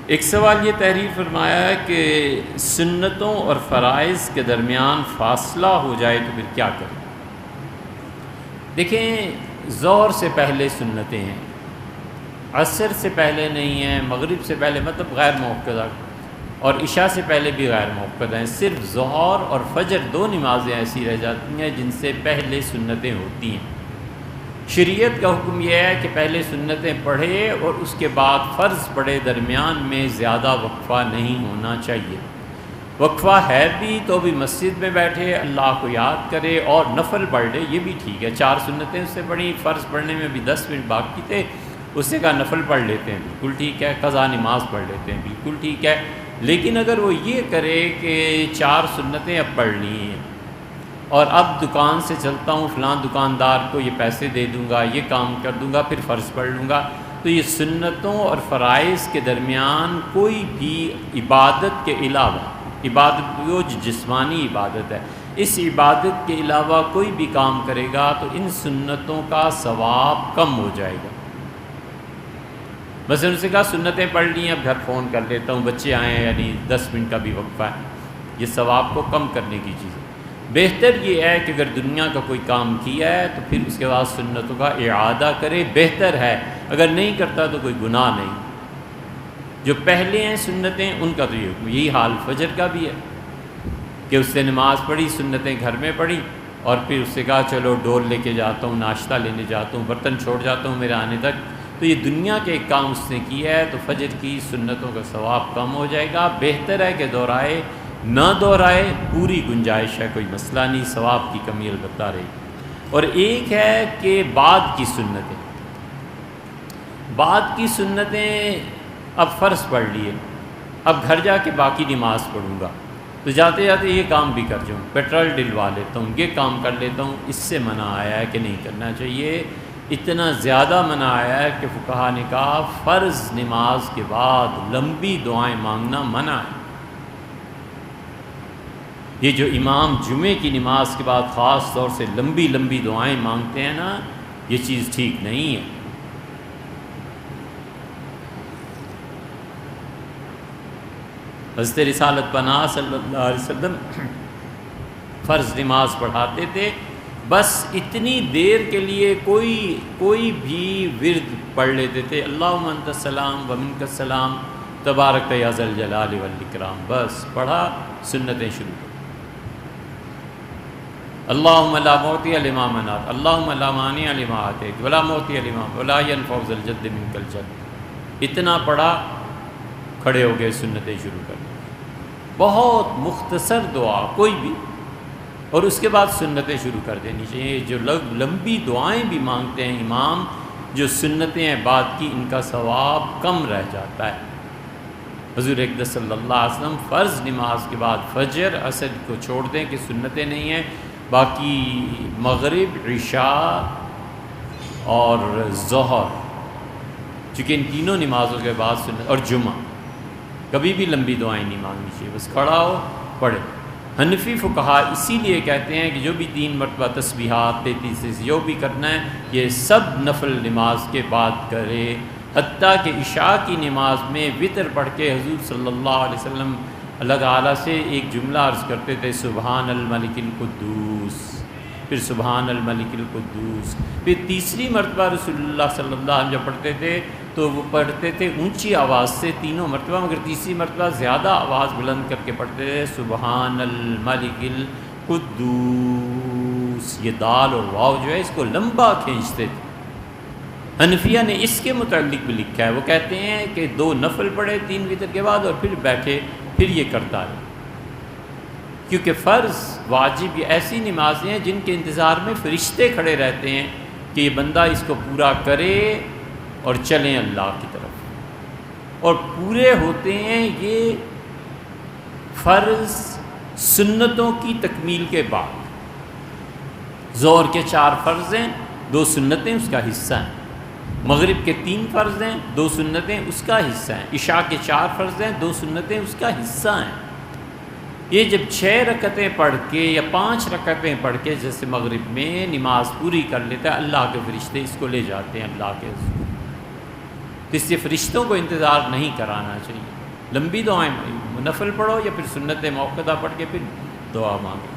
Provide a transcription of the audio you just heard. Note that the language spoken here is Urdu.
ایک سوال یہ تحریر فرمایا ہے کہ سنتوں اور فرائض کے درمیان فاصلہ ہو جائے تو پھر کیا کریں؟ دیکھیں، ظہر سے پہلے سنتیں ہیں، عصر سے پہلے نہیں ہیں، مغرب سے پہلے مطلب غیر موقدہ، اور عشاء سے پہلے بھی غیر موقدہ ہیں۔ صرف ظہر اور فجر دو نمازیں ایسی رہ جاتی ہیں جن سے پہلے سنتیں ہوتی ہیں۔ شریعت کا حکم یہ ہے کہ پہلے سنتیں پڑھے اور اس کے بعد فرض پڑھے، درمیان میں زیادہ وقفہ نہیں ہونا چاہیے۔ وقفہ ہے بھی تو بھی مسجد میں بیٹھے اللہ کو یاد کرے اور نفل پڑھ لے، یہ بھی ٹھیک ہے۔ 4 سنتیں اس سے پڑھی، فرض پڑھنے میں بھی 10 منٹ باقی تھے، اس سے کہا نفل پڑھ لیتے ہیں، بالکل ٹھیک ہے۔ قضا نماز پڑھ لیتے ہیں، بالکل ٹھیک ہے۔ لیکن اگر وہ یہ کرے کہ 4 سنتیں اب پڑھ لی ہیں اور اب دکان سے چلتا ہوں، فلاں دکاندار کو یہ پیسے دے دوں گا، یہ کام کر دوں گا، پھر فرض پڑھ لوں گا، تو یہ سنتوں اور فرائض کے درمیان کوئی بھی عبادت کے علاوہ، عبادت جو جسمانی عبادت ہے، اس عبادت کے علاوہ کوئی بھی کام کرے گا تو ان سنتوں کا ثواب کم ہو جائے گا۔ مثلا اسے کہا سنتیں پڑھ لی ہیں، اب گھر فون کر لیتا ہوں، بچے آئے ہیں، یعنی 10 منٹ کا بھی وقفہ ہے، یہ ثواب کو کم کرنے کی چیز ہے۔ بہتر یہ ہے کہ اگر دنیا کا کوئی کام کیا ہے تو پھر اس کے بعد سنتوں کا اعادہ کرے، بہتر ہے۔ اگر نہیں کرتا تو کوئی گناہ نہیں۔ جو پہلے ہیں سنتیں ان کا تو یہی حال فجر کا بھی ہے کہ اس سے نماز پڑھی، سنتیں گھر میں پڑھی، اور پھر اس سے کہا چلو ڈول لے کے جاتا ہوں، ناشتہ لینے جاتا ہوں، برتن چھوڑ جاتا ہوں میرے آنے تک، تو یہ دنیا کے ایک کام اس نے کیا ہے، تو فجر کی سنتوں کا ثواب کم ہو جائے گا۔ بہتر ہے کہ دہرائے، نہ دہرائے، پوری گنجائش ہے، کوئی مسئلہ نہیں، ثواب کی کمی البتہ رہے گی۔ اور ایک ہے کہ بعد کی سنتیں، بعد کی سنتیں اب فرض پڑھ لیے، اب گھر جا کے باقی نماز پڑھوں گا، تو جاتے جاتے یہ کام بھی کر جاؤں، پیٹرول ڈلوا لیتا ہوں، یہ کام کر لیتا ہوں، اس سے منع آیا ہے کہ نہیں کرنا چاہیے۔ اتنا زیادہ منع آیا ہے کہ فقہا نے کہا فرض نماز کے بعد لمبی دعائیں مانگنا منع ہے۔ یہ جو امام جمعے کی نماز کے بعد خاص طور سے لمبی لمبی دعائیں مانگتے ہیں نا، یہ چیز ٹھیک نہیں ہے۔ حضرت رسالت پناہ صلی اللہ علیہ وسلم فرض نماز پڑھاتے تھے، بس اتنی دیر کے لیے کوئی بھی ورد پڑھ لیتے تھے، اللہم انت السلام و منک السلام تبارک یا ذا الجلال والاکرام، بس پڑھا، سنتیں شروع کر، اللہم لا معطی لما منعت، اللہم لا مانع لما اعطیت ولا معطی لما ولا ينفع ذا الجد منک الجد، اتنا پڑھا، کھڑے ہو گئے، سنتیں شروع کر، بہت مختصر دعا کوئی بھی، اور اس کے بعد سنتیں شروع کر دینی چاہیے۔ جو لوگ لمبی دعائیں بھی مانگتے ہیں امام، جو سنتیں ہیں بعد کی، ان کا ثواب کم رہ جاتا ہے۔ حضور اقدس صلی اللہ علیہ وسلم فرض نماز کے بعد فجر عصر کو چھوڑ دیں کہ سنتیں نہیں ہیں، باقی مغرب، عشاء اور ظہر، چونکہ ان تینوں نمازوں کے بعد سنت، اور جمعہ کبھی بھی لمبی دعائیں نہیں مانگنی چاہیے، بس کھڑا ہو پڑھے۔ حنفی فقہا اسی لیے کہتے ہیں کہ جو بھی 3 مرتبہ تسبیحات 33 جو بھی کرنا ہے یہ سب نفل نماز کے بعد کرے، حتیٰ کہ عشاء کی نماز میں وتر پڑھ کے حضور صلی اللہ علیہ وسلم اللہ تعالیٰ سے ایک جملہ عرض کرتے تھے، سبحان الملک القدوس، پھر سبحان الملک القدوس، پھر تیسری مرتبہ رسول اللہ صلی اللہ علیہ وسلم جب پڑھتے تھے تو وہ پڑھتے تھے اونچی آواز سے تینوں مرتبہ، مگر تیسری مرتبہ زیادہ آواز بلند کر کے پڑھتے تھے، سبحان الملک القدوس، یہ دال اور واو جو ہے اس کو لمبا کھینچتے تھے۔ حنفیہ نے اس کے متعلق بھی لکھا ہے، وہ کہتے ہیں کہ 2 نفل پڑھے 3 وتر کے بعد اور پھر بیٹھے، پھر یہ کرتا ہے، کیونکہ فرض واجب یہ ایسی نمازیں ہیں جن کے انتظار میں فرشتے کھڑے رہتے ہیں کہ یہ بندہ اس کو پورا کرے اور چلیں اللہ کی طرف، اور پورے ہوتے ہیں یہ فرض سنتوں کی تکمیل کے بعد۔ ظہر کے 4 فرض ہیں، 2 سنتیں اس کا حصہ ہیں، مغرب کے 3 فرض ہیں، 2 سنتیں اس کا حصہ ہیں، عشاء کے 4 فرض ہیں، 2 سنتیں اس کا حصہ ہیں۔ یہ جب 6 رکعتیں پڑھ کے یا 5 رکعتیں پڑھ کے جیسے مغرب میں نماز پوری کر لیتا ہے، اللہ کے فرشتے اس کو لے جاتے ہیں اللہ کے حضور، تو اس سے فرشتوں کو انتظار نہیں کرانا چاہیے۔ لمبی دعائیں، نفل پڑھو یا پھر سنت موقعہ پڑھ کے پھر دعا مانگے.